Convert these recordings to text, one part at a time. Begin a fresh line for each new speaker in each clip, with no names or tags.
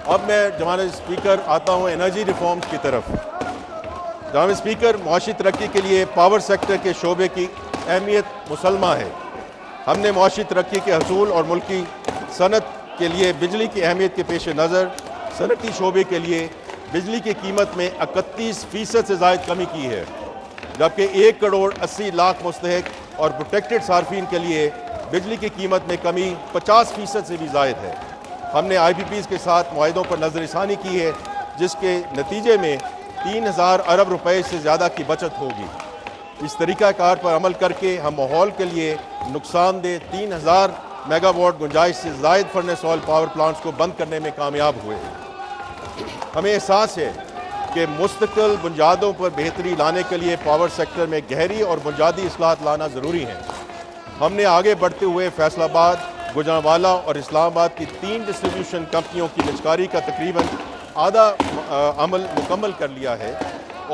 اب میں جناب اسپیکر آتا ہوں انرجی ریفارمز کی طرف۔ جناب اسپیکر، معاشی ترقی کے لیے پاور سیکٹر کے شعبے کی اہمیت مسلمہ ہے۔ ہم نے معاشی ترقی کے حصول اور ملکی صنعت کے لیے بجلی کی اہمیت کے پیش نظر صنعتی شعبے کے لیے بجلی کی قیمت میں 31% سے زائد کمی کی ہے، جبکہ 1,80,00,000 مستحق اور پروٹیکٹڈ صارفین کے لیے بجلی کی قیمت میں کمی 50% سے بھی زائد ہے۔ ہم نے آئی پی پیز کے ساتھ معاہدوں پر نظر ثانی کی ہے، جس کے نتیجے میں 3,000 ارب روپے سے زیادہ کی بچت ہوگی۔ اس طریقہ کار پر عمل کر کے ہم ماحول کے لیے نقصان دہ 3,000 میگا واٹ گنجائش سے زائد فرنس آئل پاور پلانٹس کو بند کرنے میں کامیاب ہوئے۔ ہمیں احساس ہے کہ مستقل بنیادوں پر بہتری لانے کے لیے پاور سیکٹر میں گہری اور بنیادی اصلاحات لانا ضروری ہیں۔ ہم نے آگے بڑھتے ہوئے فیصل آباد، گوجرانوالا اور اسلام آباد کی 3 ڈسٹریبیوشن کمپنیوں کی نجکاری کا تقریباً آدھا عمل مکمل کر لیا ہے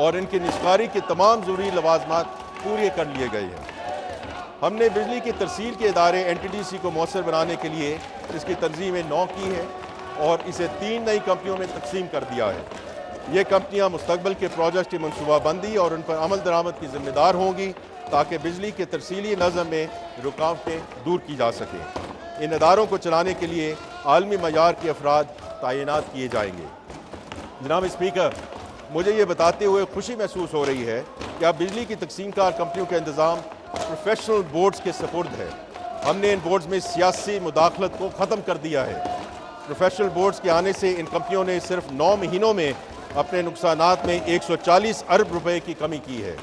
اور ان کی نجکاری کے تمام ضروری لوازمات پورے کر لیے گئے ہیں۔ ہم نے بجلی کی ترسیل کے ادارے NTDC کو مؤثر بنانے کے لیے اس کی تنظیم نو کی ہے اور اسے 3 نئی کمپنیوں میں تقسیم کر دیا ہے۔ یہ کمپنیاں مستقبل کے پروجیکٹ کی منصوبہ بندی اور ان پر عمل درآمد کی ذمہ دار ہوں گی تاکہ بجلی کے ترسیلی نظم میں رکاوٹیں دور کی جا سکیں۔ ان اداروں کو چلانے کے لیے عالمی معیار کے افراد تعینات کیے جائیں گے۔ جناب اسپیکر، مجھے یہ بتاتے ہوئے خوشی محسوس ہو رہی ہے کہ اب بجلی کی تقسیم کار کمپنیوں کا انتظام پروفیشنل بورڈز کے سپرد ہے۔ ہم نے ان بورڈز میں سیاسی مداخلت کو ختم کر دیا ہے۔ پروفیشنل بورڈز کے آنے سے ان کمپنیوں نے صرف 9 مہینوں میں اپنے نقصانات میں 140 ارب روپے کی کمی کی ہے۔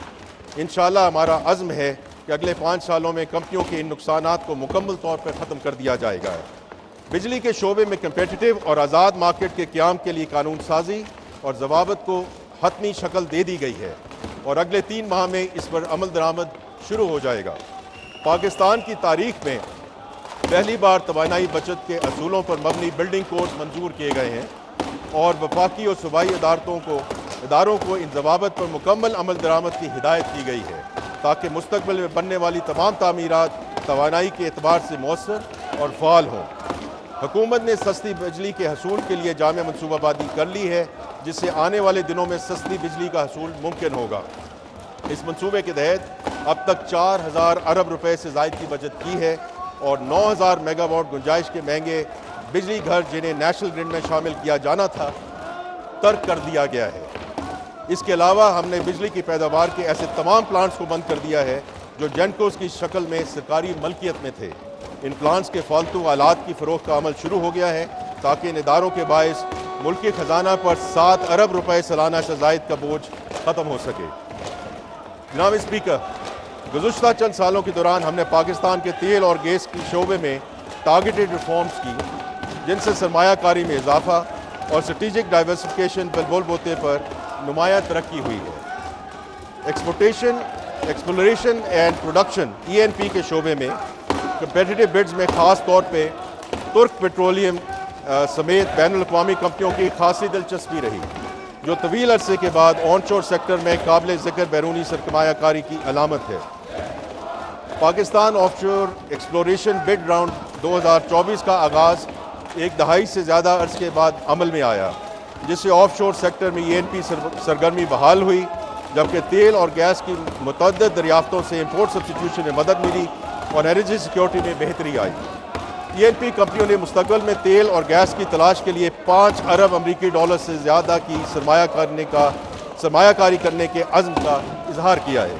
انشاءاللہ ہمارا عزم ہے کہ اگلے 5 سالوں میں کمپنیوں کے ان نقصانات کو مکمل طور پر ختم کر دیا جائے گا۔ بجلی کے شعبے میں کمپیٹیٹو اور آزاد مارکیٹ کے قیام کے لیے قانون سازی اور ضوابط کو حتمی شکل دے دی گئی ہے اور اگلے 3 ماہ میں اس پر عمل درآمد شروع ہو جائے گا۔ پاکستان کی تاریخ میں پہلی بار توانائی بچت کے اصولوں پر مبنی بلڈنگ کوڈز منظور کیے گئے ہیں اور وفاقی اور صوبائی اداروں کو ان ضوابط پر مکمل عمل درآمد کی ہدایت کی گئی ہے تاکہ مستقبل میں بننے والی تمام تعمیرات توانائی کے اعتبار سے مؤثر اور فعال ہوں۔ حکومت نے سستی بجلی کے حصول کے لیے جامع منصوبہ بندی کر لی ہے، جس سے آنے والے دنوں میں سستی بجلی کا حصول ممکن ہوگا۔ اس منصوبے کے تحت اب تک 4,000 ارب روپے سے زائد کی بچت کی ہے اور 9,000 میگا واٹ گنجائش کے مہنگے بجلی گھر جنہیں نیشنل گرڈ میں شامل کیا جانا تھا ترک کر دیا گیا ہے۔ اس کے علاوہ ہم نے بجلی کی پیداوار کے ایسے تمام پلانٹس کو بند کر دیا ہے جو جینکوز کی شکل میں سرکاری ملکیت میں تھے۔ ان پلانٹس کے فالتو آلات کی فروخت کا عمل شروع ہو گیا ہے تاکہ ان اداروں کے باعث ملکی خزانہ پر 7 ارب روپے سالانہ سے زائد کا بوجھ ختم ہو سکے۔ جناب اسپیکر، گزشتہ چند سالوں کے دوران ہم نے پاکستان کے تیل اور گیس کے شعبے میں ٹارگیٹڈ ریفارمز کی، جن سے سرمایہ کاری میں اضافہ اور اسٹریٹجک ڈائیورسفیکیشن بل بوتے پر نمایاں ترقی ہوئی ہے۔ ایکسپلوریشن اینڈ پروڈکشن ENP کے شعبے میں کمپیٹیٹو بڈز میں خاص طور پہ ترک پیٹرولیم سمیت بین الاقوامی کمپنیوں کی خاصی دلچسپی رہی، جو طویل عرصے کے بعد آن شور سیکٹر میں قابل ذکر بیرونی سرمایہ کاری کی علامت ہے۔ پاکستان آف شور ایکسپلوریشن بڈ راؤنڈ 2024 کا آغاز 1 دہائی سے زیادہ عرصے کے بعد عمل میں آیا، جس سے آف شور سیکٹر میں ENP سرگرمی بحال ہوئی، جبکہ تیل اور گیس کی متعدد دریافتوں سے امپورٹ سبسٹیٹیوشن میں مدد ملی اور انرجی سیکیورٹی میں بہتری آئی۔ ENP کمپنیوں نے مستقبل میں تیل اور گیس کی تلاش کے لیے 5 ارب امریکی ڈالر سے زیادہ کی سرمایہ کاری کرنے کے عزم کا اظہار کیا ہے۔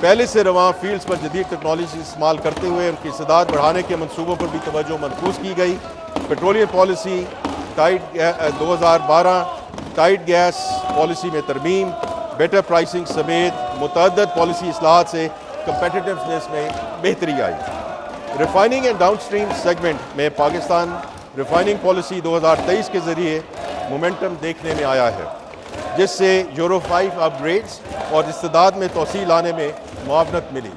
پہلے سے رواں فیلڈز پر جدید ٹیکنالوجی استعمال کرتے ہوئے ان کی استعداد بڑھانے کے منصوبوں پر بھی توجہ مرکوز کی گئی۔ Petroleum policy 2012 tight gas policy میں ترمیم، بیٹر پرائسنگ سمیت متعدد پالیسی اصلاحات سے کمپیٹیٹیونیس میں بہتری آئی۔ Refining and downstream segment میں پاکستان ریفائننگ پالیسی 2023 کے ذریعے مومنٹم دیکھنے میں آیا ہے، جس سے یورو 5 اپ گریڈز اور استعداد میں توسیع لانے میں معاونت ملی۔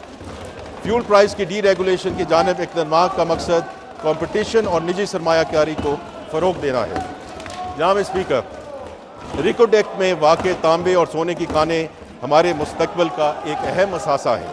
فیول پرائس کی ڈی ریگولیشن کی جانب اقدامات کا مقصد کمپٹیشن اور نجی سرمایہ کاری کو فروغ دینا ہے۔ جناب اسپیکر، ریکوڈیک میں واقع تانبے اور سونے کی کانیں ہمارے مستقبل کا ایک اہم اثاثہ ہے۔